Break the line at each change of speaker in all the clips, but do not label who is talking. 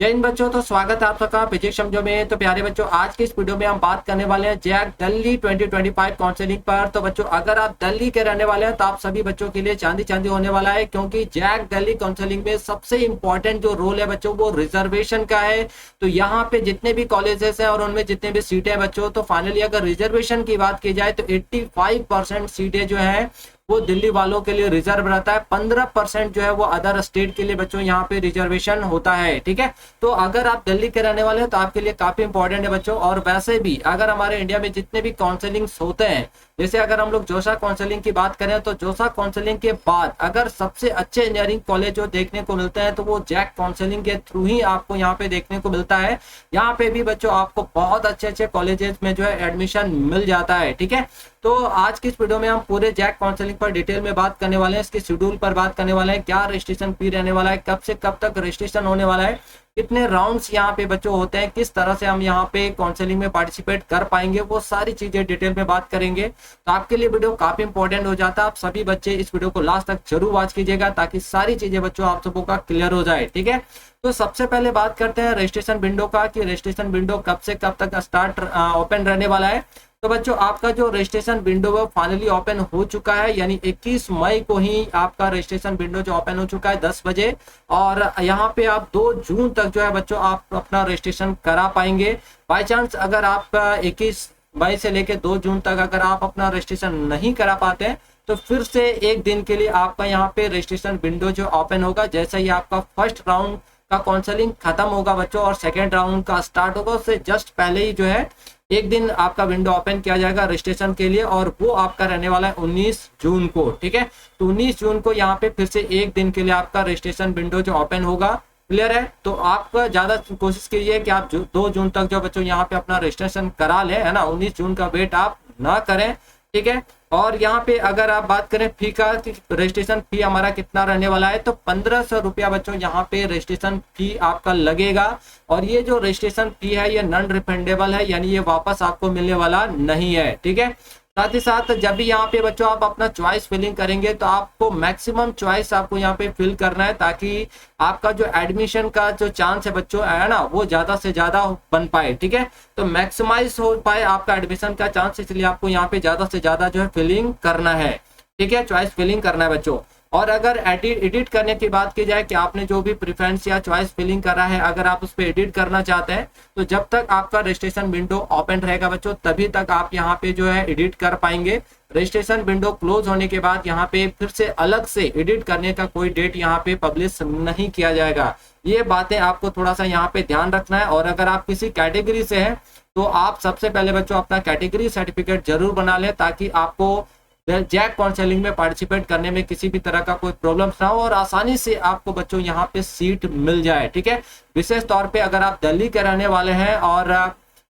जय हिंद बच्चों। तो स्वागत है आप सबका फिजिक्स समझो में। तो प्यारे बच्चों, आज की इस वीडियो में हम बात करने वाले हैं जैक दिल्ली 2025 काउंसलिंग पर। तो बच्चों, अगर आप दिल्ली के रहने वाले हैं तो आप सभी बच्चों के लिए चांदी चांदी होने वाला है, क्योंकि जैक दिल्ली काउंसलिंग में सबसे इंपॉर्टेंट जो रोल है बच्चों वो रिजर्वेशन का है। तो यहाँ पे जितने भी कॉलेजेस हैं और उनमें जितने भी सीटें हैं बच्चों, तो फाइनली अगर रिजर्वेशन की बात की जाए तो 85% सीटें जो है वो दिल्ली वालों के लिए रिजर्व रहता है। 15% जो है वो अदर स्टेट के लिए बच्चों यहाँ पे रिजर्वेशन होता है। ठीक है, तो अगर आप दिल्ली के रहने वाले हैं तो आपके लिए काफी इंपॉर्टेंट है बच्चों। और वैसे भी अगर हमारे इंडिया में जितने भी काउंसलिंग होते हैं, जैसे अगर हम लोग जोसा काउंसलिंग की बात करें तो जोसा काउंसलिंग के बाद अगर सबसे अच्छे इंजीनियरिंग कॉलेज जो देखने को मिलते हैं तो वो जैक काउंसलिंग के थ्रू ही आपको यहाँ पे देखने को मिलता है। यहाँ पे भी बच्चों आपको बहुत अच्छे अच्छे कॉलेजेस में जो है एडमिशन मिल जाता है। ठीक है, तो आज की इस वीडियो में हम पूरे जैक काउंसलिंग पर डिटेल में बात करने वाले हैं, इसके शेड्यूल पर बात करने वाले हैं, क्या रजिस्ट्रेशन फी रहने वाला है, कब से कब तक रजिस्ट्रेशन होने वाला है, कितने राउंड्स यहाँ पे बच्चों होते हैं, किस तरह से हम यहाँ पे काउंसलिंग में पार्टिसिपेट कर पाएंगे, वो सारी चीजें डिटेल में बात करेंगे। तो आपके लिए वीडियो काफी इंपॉर्टेंट हो जाता है। आप सभी बच्चे इस वीडियो को लास्ट तक जरूर वॉच कीजिएगा ताकि सारी चीजें बच्चों आप सबों का क्लियर हो जाए। ठीक है, तो सबसे पहले बात करते हैं रजिस्ट्रेशन विंडो का कि रजिस्ट्रेशन विंडो कब से कब तक स्टार्ट ओपन रहने वाला है। तो बच्चों, आपका जो रजिस्ट्रेशन विंडो है फाइनली ओपन हो चुका है, यानी 21 मई को ही आपका रजिस्ट्रेशन विंडो जो ओपन हो चुका है 10 बजे। और यहाँ पे आप 2 जून तक जो है बच्चों आप अपना रजिस्ट्रेशन करा पाएंगे। बाई चांस अगर आप 21 मई से लेके 2 जून तक अगर आप अपना रजिस्ट्रेशन नहीं करा पाते हैं तो फिर से एक दिन के लिए आपका यहाँ पे रजिस्ट्रेशन विंडो जो ओपन होगा। जैसे ही आपका फर्स्ट राउंड का काउंसलिंग खत्म होगा बच्चों और सेकेंड राउंड का स्टार्ट होगा, उससे जस्ट पहले ही जो है एक दिन आपका विंडो ओपन किया जाएगा रजिस्ट्रेशन के लिए, और वो आपका रहने वाला है 19 जून को। ठीक है, तो 19 जून को यहाँ पे फिर से एक दिन के लिए आपका रजिस्ट्रेशन विंडो जो ओपन होगा। क्लियर है, तो आप ज्यादा कोशिश कीजिए कि आप 2 जून तक जो बच्चों यहाँ पे अपना रजिस्ट्रेशन करा ले, है ना। 19 जून का वेट आप ना करें। ठीक है, और यहाँ पे अगर आप बात करें फी का, रजिस्ट्रेशन फी हमारा कितना रहने वाला है, तो 1500 रुपया बच्चों यहाँ पे रजिस्ट्रेशन फी आपका लगेगा। और ये जो रजिस्ट्रेशन फी है ये नॉन रिफंडेबल है, यानी ये वापस आपको मिलने वाला नहीं है। ठीक है, साथ ही साथ जब भी यहाँ पे बच्चों आप अपना चॉइस फिलिंग करेंगे तो आपको मैक्सिमम चॉइस आपको यहाँ पे फिल करना है, ताकि आपका जो एडमिशन का जो चांस है बच्चों है ना वो ज्यादा से ज्यादा बन पाए। ठीक है, तो मैक्सिमाइज हो पाए आपका एडमिशन का चांस, इसलिए आपको यहाँ पे ज्यादा से ज्यादा जो है फिलिंग करना है। ठीक है, चॉइस फिलिंग करना है बच्चों। और अगर एडिट करने की बात की जाए कि आपने जो भी प्रेफरेंस या चॉइस फिलिंग करा है अगर आप उस पर एडिट करना चाहते हैं तो जब तक आपका रजिस्ट्रेशन विंडो ओपन रहेगा बच्चों तभी तक आप यहाँ पे जो है एडिट कर पाएंगे। रजिस्ट्रेशन विंडो क्लोज होने के बाद यहाँ पे फिर से अलग से एडिट करने का कोई डेट यहाँ पे पब्लिश नहीं किया जाएगा। ये बातें आपको थोड़ा सा यहाँ पे ध्यान रखना है। और अगर आप किसी कैटेगरी से हैं तो आप सबसे पहले बच्चों अपना कैटेगरी सर्टिफिकेट जरूर बना लें, ताकि आपको जैक काउंसलिंग में पार्टिसिपेट करने में किसी भी तरह का कोई प्रॉब्लम ना हो और आसानी से आपको बच्चों यहाँ पे सीट मिल जाए। ठीक है, विशेष तौर पे अगर आप दिल्ली के रहने वाले हैं और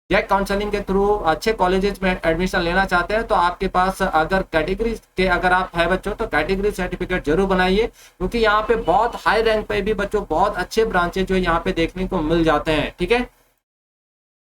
जैक काउंसलिंग के थ्रू अच्छे कॉलेजेस में एडमिशन लेना चाहते हैं तो आपके पास अगर कैटेगरी के अगर आप है बच्चों तो कैटेगरी सर्टिफिकेट जरूर बनाइए, क्योंकि यहाँ पे बहुत हाई रैंक पे भी बच्चों बहुत अच्छे ब्रांचेज जो यहाँ पे देखने को मिल जाते हैं। ठीक है,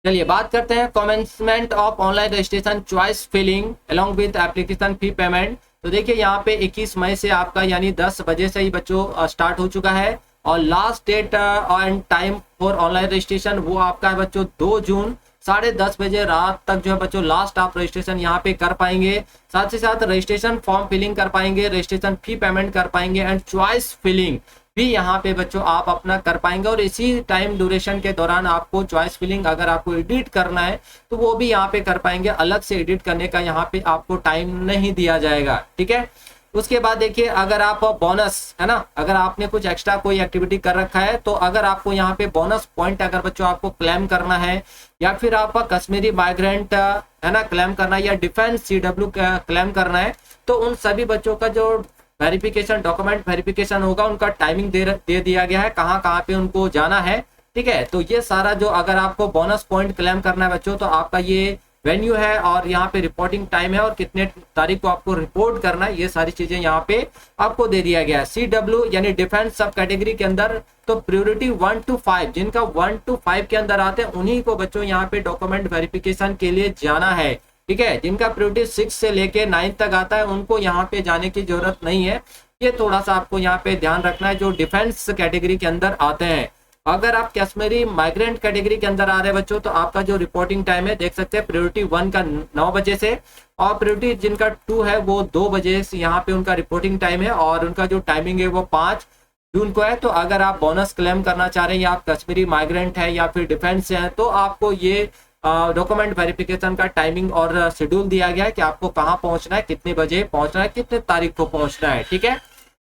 चलिए बात करते हैं commencement of online registration choice filling along with application fee payment. तो देखिए यहाँ पे 21 मई से आपका यानी 10 बजे से ही बच्चों स्टार्ट हो चुका है, और last date and time for online registration वो आपका है बच्चों 2 जून 10:30 बजे रात तक जो है बच्चों लास्ट आप रजिस्ट्रेशन यहाँ पे कर पाएंगे। साथ ही साथ रजिस्ट्रेशन फॉर्म फिलिंग कर पाएंगे, रजिस्ट्रेशन फी पेमेंट कर पाएंगे एंड चॉइस फिलिंग भी यहाँ पे बच्चों आप अपना कर पाएंगे। और इसी टाइम ड्यूरेशन के दौरान आपको चॉइस फिलिंग अगर आपको एडिट करना है तो वो भी यहाँ पे कर पाएंगे, अलग से एडिट करने का यहाँ पे आपको टाइम नहीं दिया जाएगा। ठीक है, उसके बाद देखिए अगर आप बोनस है ना, अगर आपने कुछ एक्स्ट्रा कोई एक्टिविटी कर रखा है तो अगर आपको यहाँ पे बोनस पॉइंट अगर बच्चों आपको क्लेम करना है, या फिर आपका कश्मीरी माइग्रेंट है ना क्लेम करना है, या डिफेंस CW क्लेम करना है, तो उन सभी बच्चों का जो वेरिफिकेशन डॉक्यूमेंट वेरिफिकेशन होगा उनका टाइमिंग दे दिया गया है, कहाँ कहाँ पे उनको जाना है। ठीक है, तो ये सारा जो अगर आपको बोनस पॉइंट क्लेम करना है बच्चों तो आपका ये वेन्यू है और यहाँ पे रिपोर्टिंग टाइम है और कितने तारीख को आपको रिपोर्ट करना है, ये सारी चीजें यहाँ पे आपको दे दिया गया है। CW यानी डिफेंस सब कैटेगरी के अंदर तो प्रायोरिटी 1 to 5 जिनका 1 to 5 के अंदर आते हैं उन्हीं को बच्चों यहाँ पे डॉक्यूमेंट वेरिफिकेशन के लिए जाना है। ठीक है, जिनका प्रायोरिटी 6 से लेके 9 तक आता है उनको यहाँ पे जाने की जरूरत नहीं है। ये थोड़ा सा आपको यहाँ पे ध्यान रखना है जो डिफेंस कैटेगरी के अंदर आते हैं। अगर आप कश्मीरी माइग्रेंट कैटेगरी के अंदर आ रहे हैं बच्चों, तो आपका जो रिपोर्टिंग टाइम है देख सकते हैं, प्रायोरिटी 1 का 9 बजे से और प्रायोरिटी जिनका 2 है वो 2 बजे से यहाँ पे उनका रिपोर्टिंग टाइम है और उनका जो टाइमिंग है वो 5 जून को है। तो अगर आप बोनस क्लेम करना चाह रहे हैं या आप कश्मीरी माइग्रेंट है या फिर डिफेंस से हैं, तो आपको ये डॉक्यूमेंट वेरिफिकेशन का टाइमिंग और शेड्यूल दिया गया है कि आपको कहाँ पहुंचना है, कितने बजे पहुंचना है, कितने तारीख को पहुंचना है। ठीक है,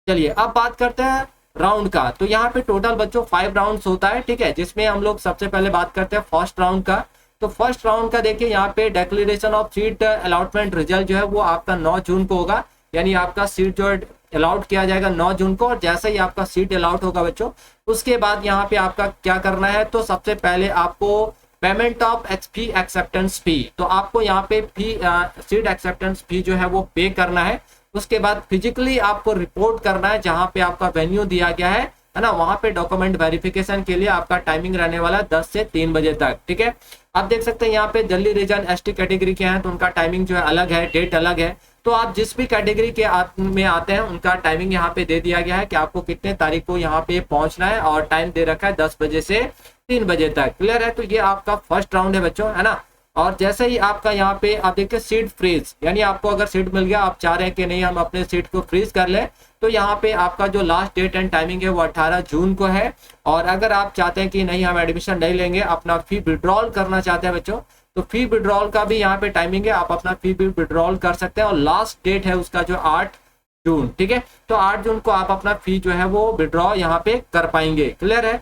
चलिए अब बात करते हैं राउंड का। तो यहाँ पे टोटल बच्चों 5 राउंड्स होता है। ठीक है, जिसमें हम लोग सबसे पहले बात करते हैं फर्स्ट राउंड का। तो फर्स्ट राउंड का देखिए यहाँ पे declaration of seat allotment result जो है वो आपका 9 जून को होगा, यानी आपका सीट जो अलाउट किया जाएगा 9 जून को। और जैसे ही आपका सीट अलाउट होगा बच्चों, उसके बाद यहाँ पे आपका क्या करना है, तो सबसे पहले आपको पेमेंट ऑफ फी एक्सेप्टेंस फी, तो आपको यहाँ पे फी सीट एक्सेप्टेंस फी जो है वो पे करना है। उसके बाद फिजिकली आपको रिपोर्ट करना है जहाँ पे आपका वेन्यू दिया गया है ना, वहां पे डॉक्यूमेंट वेरिफिकेशन के लिए आपका टाइमिंग रहने वाला है 10 से 3 बजे तक। ठीक है, आप देख सकते हैं यहाँ पे दिल्ली रीजन एसटी कैटेगरी के हैं तो उनका टाइमिंग जो है अलग है, डेट अलग है। तो आप जिस भी कैटेगरी के में आते हैं उनका टाइमिंग यहाँ पे दे दिया गया है कि आपको कितने तारीख को यहाँ पे पहुंचना है और टाइम दे रखा है 10 बजे से 3 बजे तक। क्लियर है, तो ये आपका फर्स्ट राउंड है बच्चों, है ना। और जैसे ही आपका यहाँ पे आप देखिए सीट फ्रीज, यानी आपको अगर सीट मिल गया, आप चाह रहे हैं कि नहीं हम अपने सीट को फ्रीज कर ले, तो यहाँ पे आपका जो लास्ट डेट एंड टाइमिंग है वो 18 जून को है। और अगर आप चाहते हैं कि नहीं हम एडमिशन नहीं लेंगे, अपना फी विड्रॉल करना चाहते हैं बच्चों, तो फी विड्रॉल का भी यहाँ पे टाइमिंग है, आप अपना फी भी विड्रॉल कर सकते हैं। और लास्ट डेट है उसका जो 8 जून। ठीक है, तो 8 जून को आप अपना फी जो है वो विड्रॉ यहाँ पे कर पाएंगे। क्लियर है,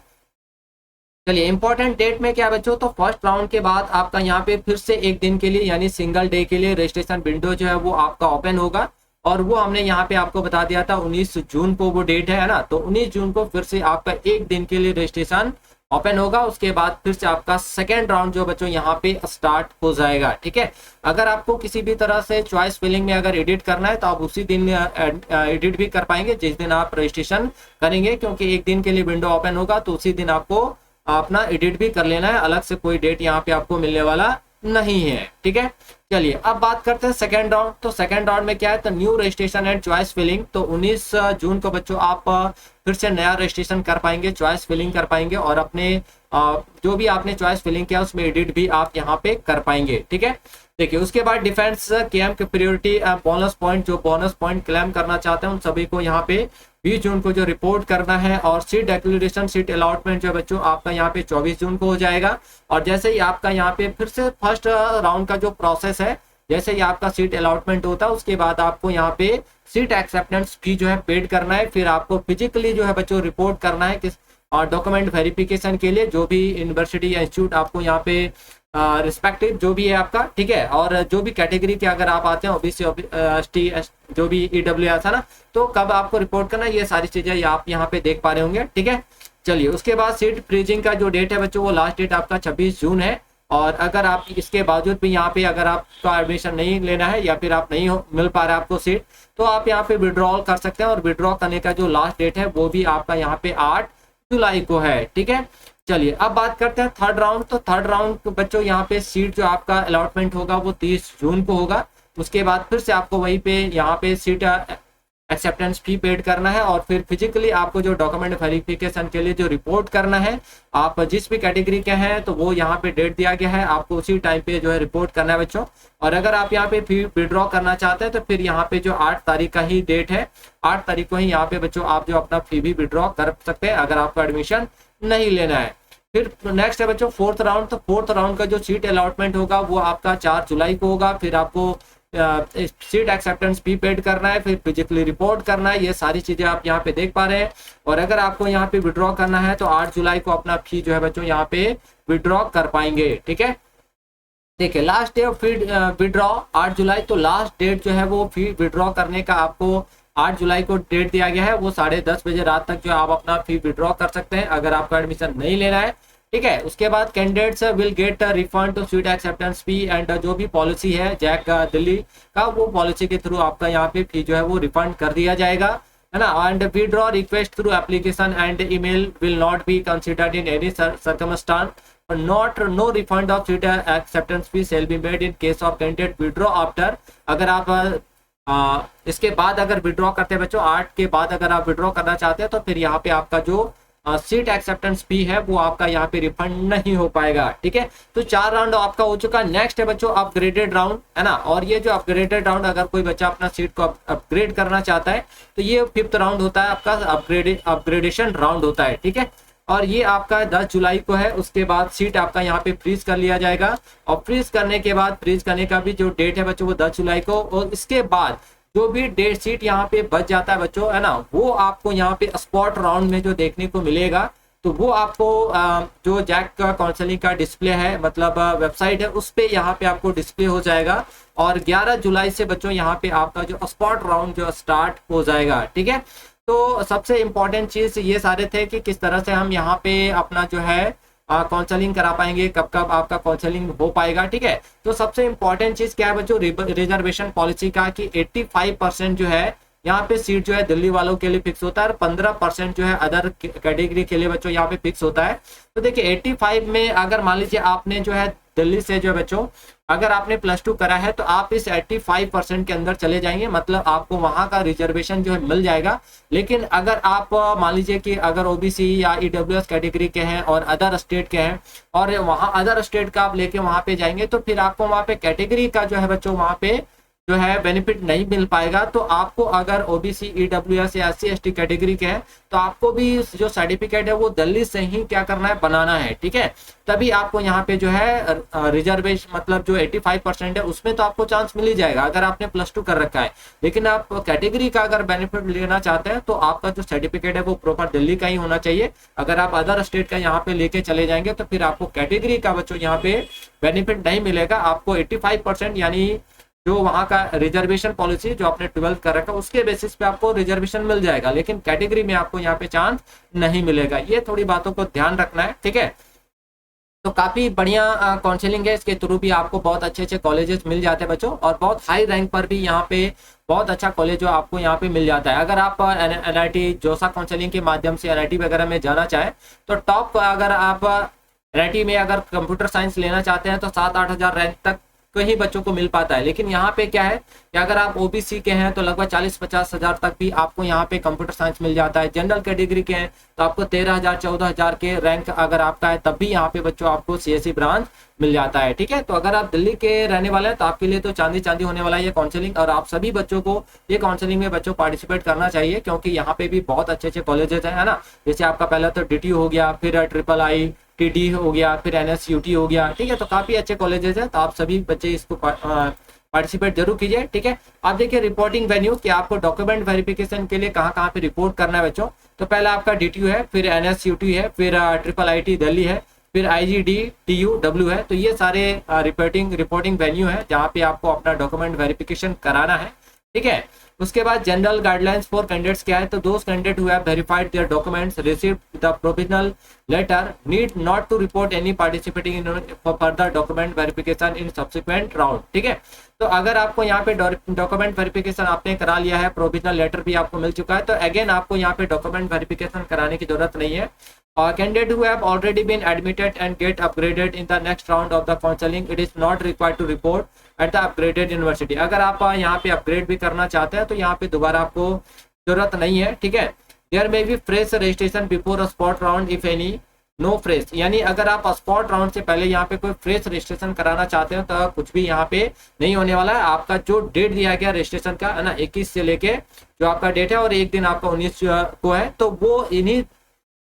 चलिए इंपॉर्टेंट डेट में क्या बच्चों, तो फर्स्ट राउंड के बाद आपका यहाँ पे फिर से एक दिन के लिए यानी सिंगल डे के लिए रजिस्ट्रेशन विंडो जो है वो आपका ओपन होगा। और वो हमने यहाँ पे आपको बता दिया था 19 जून को वो डेट है ना, तो 19 जून को फिर से आपका एक दिन के लिए रजिस्ट्रेशन ओपन होगा। उसके बाद फिर से आपका सेकेंड राउंड जो बच्चों यहाँ पे स्टार्ट हो जाएगा। ठीक है, अगर आपको किसी भी तरह से चॉइस फिलिंग में अगर एडिट करना है तो आप उसी दिन एडिट भी कर पाएंगे जिस दिन आप रजिस्ट्रेशन करेंगे, क्योंकि एक दिन के लिए विंडो ओपन होगा तो उसी दिन आपको अपना एडिट भी कर लेना है, अलग से कोई डेट यहाँ पे आपको मिलने वाला नहीं है। ठीक है, चलिए अब बात करते हैं सेकेंड राउंड। तो सेकेंड राउंड में क्या है, तो new registration and choice filling. तो 19 जून को बच्चों आप फिर से नया रजिस्ट्रेशन कर पाएंगे, चॉइस फिलिंग कर पाएंगे और अपने जो भी आपने चॉइस फिलिंग किया उसमें एडिट भी आप यहाँ पे कर पाएंगे। ठीक है, देखिए उसके बाद डिफेंस कैंप की प्रायोरिटी बोनस पॉइंट, जो बोनस पॉइंट क्लेम करना चाहते हैं उन सभी को यहाँ पे 20 जून को जो रिपोर्ट करना है। और सीट डिक्लेरेशन सीट अलॉटमेंट जो बच्चों आपका यहाँ पे 24 जून को हो जाएगा। और जैसे ही आपका यहाँ पे फिर से फर्स्ट राउंड का जो प्रोसेस है, जैसे ही आपका सीट अलॉटमेंट होता है उसके बाद आपको यहाँ पे सीट एक्सेप्टेंस फी जो है पेड करना है। फिर आपको फिजिकली जो है बच्चों रिपोर्ट करना है किस और डॉक्यूमेंट वेरिफिकेशन के लिए जो भी यूनिवर्सिटी या इंस्टीट्यूट आपको यहाँ पे रिस्पेक्टिव जो भी है आपका। ठीक है, और जो भी कैटेगरी के अगर आप आते हैं ओबीसी एसटी जो भी ईडब्ल्यूएस है ना, तो कब आपको रिपोर्ट करना है, ये सारी चीजें आप यहाँ पे देख पा रहे होंगे। ठीक है, चलिए उसके बाद सीट फ्रीजिंग का जो डेट है बच्चों वो लास्ट डेट आपका 26 जून है। और अगर आप इसके बावजूद भी यहाँ पे अगर आपका एडमिशन नहीं लेना है या फिर आप नहीं मिल पा रहा है आपको सीट, तो आप यहाँ पे विड्रॉल कर सकते हैं। और विड्रॉ करने का जो लास्ट डेट है वो भी आपका यहाँ पे 8 जुलाई को है। ठीक है, चलिए अब बात करते हैं थर्ड राउंड। तो थर्ड राउंड बच्चों यहाँ पे सीट जो आपका अलॉटमेंट होगा वो 30 जून को होगा। उसके बाद फिर से आपको वहीं पे यहाँ पे सीट एक्सेप्टेंस फी पेड करना है। और फिर फिजिकली आपको जो डॉक्यूमेंट वेरिफिकेशन के लिए जो रिपोर्ट करना है, आप जिस भी कैटेगरी के हैं तो वो यहाँ पे डेट दिया गया है, आपको उसी टाइम पे जो है रिपोर्ट करना है बच्चों। और अगर आप यहाँ पे फी विड्रॉ करना चाहते हैं तो फिर यहाँ पे जो 8 तारीख का ही डेट है, 8 तारीख को ही यहाँ पे बच्चों आप जो अपना फी भी विड्रॉ कर सकते हैं अगर आपको एडमिशन नहीं लेना है। फिर नेक्स्ट है बच्चों फोर्थ राउंड। तो फोर्थ राउंड का जो सीट अलॉटमेंट होगा वो आपका 4 जुलाई को होगा। फिर आपको सीट एक्सेप्टेंस भी पेड करना है, फिर फिजिकली रिपोर्ट करना है, ये सारी चीजें आप यहाँ पे देख पा रहे हैं। और अगर आपको यहाँ पे विड्रॉ करना है तो 8 जुलाई को अपना फी जो है बच्चों यहाँ पे विड्रॉ कर पाएंगे। ठीक है, देखिए लास्ट डे ऑफ विड्रॉ 8 जुलाई। तो लास्ट डेट जो है वो फी विड्रॉ करने का आपको 8 जुलाई को डेट दिया गया है। वो 10:30 बजे रात तक जो आप अपना फी विड्रॉ कर सकते हैं अगर आपका एडमिशन नहीं लेना है। ठीक है, उसके बाद candidates will get refund to seat acceptance fee and जो भी पॉलिसी है जैक दिल्ली का, वो पॉलिसी के थ्रू आपका यहाँ पे फी जो है वो रिफंड कर दिया जाएगा, है ना। And withdraw request through application and email will not be considered in any circumstance, no refund of seat acceptance fee shall be made in case of candidate withdraw after। अगर आप इसके बाद अगर विड्रॉ करते हैं बच्चों 8 के बाद अगर आप विड्रॉ करना चाहते हैं तो फिर यहाँ पे आपका जो सीट एक्सेप्टेंस फी है वो आपका यहाँ पे रिफंड नहीं हो पाएगा। ठीक है, तो 4 राउंड आपका हो चुका। नेक्स्ट है बच्चों अपग्रेडेड राउंड, है ना। और ये जो अपग्रेडेड राउंड, अगर कोई बच्चा अपना सीट को अपग्रेड करना चाहता है तो ये 5th राउंड होता है आपका, अपग्रेडेशन राउंड होता है। ठीक है, और ये आपका 10 जुलाई को है। उसके बाद सीट आपका यहाँ पे फ्रीज कर लिया जाएगा, और फ्रीज करने के बाद, फ्रीज करने का भी जो डेट है बच्चों वो 10 जुलाई को। और इसके बाद जो भी डेट सीट यहाँ पे बच जाता है बच्चों, है ना, वो आपको यहाँ पे स्पॉट राउंड में जो देखने को मिलेगा, तो वो आपको जो जैक का काउंसलिंग का डिस्प्ले है, मतलब वेबसाइट है, उस पे यहाँ पे आपको डिस्प्ले हो जाएगा। और 11 जुलाई से बच्चों यहाँ पे आपका जो स्पॉट राउंड जो स्टार्ट हो जाएगा। ठीक है, तो सबसे इम्पोर्टेंट चीज ये सारे थे कि किस तरह से हम यहाँ पे अपना जो है काउंसलिंग करा पाएंगे, कब कब आपका काउंसलिंग हो पाएगा। ठीक है, तो सबसे इंपॉर्टेंट चीज क्या है बच्चों, रिजर्वेशन पॉलिसी का, कि 85% जो है यहाँ पे सीट जो है दिल्ली वालों के लिए फिक्स होता है, और 15% जो है अदर कैटेगरी के लिए बच्चों यहाँ पे फिक्स होता है। तो देखिए 85 में अगर मान लीजिए आपने जो है दिल्ली से जो बच्चों अगर आपने +2 करा है तो आप इस 85% के अंदर चले जाएंगे, मतलब आपको वहां का रिजर्वेशन जो है मिल जाएगा। लेकिन अगर आप मान लीजिए कि अगर ओबीसी या ईडब्ल्यूएस कैटेगरी के हैं और अदर स्टेट के हैं, और वहां अदर स्टेट का आप लेके वहां पे जाएंगे, तो फिर आपको वहां पे कैटेगरी का जो है बच्चों वहां पे जो है बेनिफिट नहीं मिल पाएगा। तो आपको अगर ओबीसी ईडब्ल्यूएस या SC ST कैटेगरी के हैं तो आपको भी जो सर्टिफिकेट है वो दिल्ली से ही क्या करना है, बनाना है। ठीक है, तभी आपको यहाँ पे जो है रिजर्वेशन, मतलब जो 85% है उसमें तो आपको चांस मिल ही जाएगा अगर आपने +2 कर रखा है। लेकिन आप कैटेगरी का अगर बेनिफिट लेना चाहते हैं तो आपका जो सर्टिफिकेट है वो प्रॉपर दिल्ली का ही होना चाहिए। अगर आप अदर स्टेट का यहाँ पे लेके चले जाएंगे तो फिर आपको कैटेगरी का बच्चों यहाँ पे बेनिफिट नहीं मिलेगा। आपको 85% यानी जो वहां का रिजर्वेशन पॉलिसी जो आपने 12 कर रखा है उसके बेसिस पे आपको रिजर्वेशन मिल जाएगा, लेकिन कैटेगरी में आपको यहाँ पे चांस नहीं मिलेगा। ये थोड़ी बातों को ध्यान रखना है। ठीक है, तो काफी बढ़िया काउंसलिंग है, इसके थ्रू भी आपको बहुत अच्छे अच्छे कॉलेजेस मिल जाते हैं बच्चों, और बहुत हाई रैंक पर भी यहाँ पे बहुत अच्छा कॉलेज जो आपको यहाँ पे मिल जाता है। अगर आप NIT जोसा काउंसलिंग के माध्यम से NIT वगैरह में जाना चाहें तो टॉप, अगर आप NIT में अगर कंप्यूटर साइंस लेना चाहते हैं तो 7-8 हजार रैंक तक कहीं बच्चों को मिल पाता है। लेकिन यहाँ पे क्या है कि अगर आप ओबीसी के हैं तो लगभग 40-50 हजार तक भी आपको यहाँ पे कंप्यूटर साइंस मिल जाता है। जनरल कैटेगरी के हैं तो आपको 13,000-14,000 के रैंक अगर आपका है तब भी यहाँ पे बच्चों आपको CSE ब्रांच मिल जाता है। ठीक है, तो अगर आप दिल्ली के रहने वाले हैं तो आपके लिए तो चांदी चांदी होने वाला है ये काउंसलिंग, और आप सभी बच्चों को ये काउंसलिंग में बच्चों पार्टिसिपेट करना चाहिए, क्योंकि यहाँ पे भी बहुत अच्छे अच्छे कॉलेजेस है ना। जैसे आपका पहला तो DTU हो गया, फिर IIIT TD हो गया, फिर NSUT हो गया। ठीक है, तो काफी अच्छे कॉलेजेस हैं, तो आप सभी बच्चे इसको पार्टिसिपेट जरूर कीजिए। ठीक है, आप देखिए रिपोर्टिंग वेन्यू कि आपको डॉक्यूमेंट वेरिफिकेशन के लिए कहाँ कहाँ पे रिपोर्ट करना है बच्चों। तो पहला आपका DTU है, फिर NSUT है, फिर IIIT दिल्ली है, फिर IGDTUW है। तो ये सारे रिपोर्टिंग वेन्यू है जहाँ पे आपको अपना डॉक्यूमेंट वेरिफिकेशन कराना है। ठीक है, उसके बाद जनरल गाइडलाइंस फॉर कैंडिडेट्स क्या है, तो those candidate who have verified their documents received the provisional letter need not to report any participating in further document verification in subsequent round. ठीक है, तो अगर आपको यहाँ पे डॉक्यूमेंट वेरिफिकेशन आपने करा लिया है, प्रोविजनल लेटर भी आपको मिल चुका है, तो अगेन आपको यहाँ पे डॉक्यूमेंट वेरिफिकेशन कराने की जरूरत नहीं है। Candidate who have already been admitted and get upgraded in the next round of the counseling, it is not required to report at the upgraded university। अगर आप यहाँ पे अपग्रेड भी करना चाहते हैं तो यहाँ पे दोबारा आपको जरूरत नहीं है। ठीक है, there may be fresh registration before spot round if any no fresh, यानी अगर आप स्पॉट राउंड से पहले यहाँ पे कोई फ्रेश रजिस्ट्रेशन कराना चाहते हैं तो कुछ भी यहाँ पे नहीं होने वाला है। आपका जो डेट दिया गया रजिस्ट्रेशन का है ना, 21 से लेके जो आपका डेट है और एक दिन आपका 19 को है, तो वो इन्हीं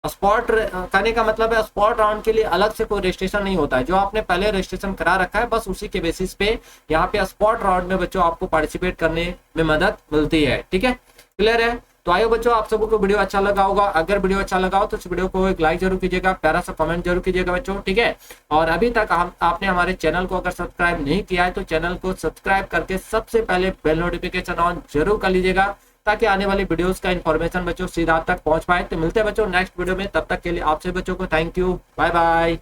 स्पॉट करने का मतलब है स्पॉट राउंड के लिए अलग से कोई रजिस्ट्रेशन नहीं होता है। जो आपने पहले रजिस्ट्रेशन करा रखा है बस उसी के बेसिस पे यहाँ पे स्पॉट राउंड में बच्चों आपको पार्टिसिपेट करने में मदद मिलती है। ठीक है, क्लियर है। तो आइए बच्चों, आप सबको वीडियो अच्छा लगा होगा। अगर वीडियो अच्छा लगा हो तो इस वीडियो को एक लाइक जरूर कीजिएगा, प्यारा सा कमेंट जरूर कीजिएगा बच्चों। ठीक है, और अभी तक आपने हमारे चैनल को अगर सब्सक्राइब नहीं किया है तो चैनल को सब्सक्राइब करके सबसे पहले बेल नोटिफिकेशन ऑन जरूर कर लीजिएगा, ताकि आने वाली वीडियोस का इन्फॉर्मेशन बच्चों सीधा आप तक पहुंच पाए। तो मिलते हैं बच्चों नेक्स्ट वीडियो में, तब तक के लिए आप सभी बच्चों को थैंक यू, बाय बाय।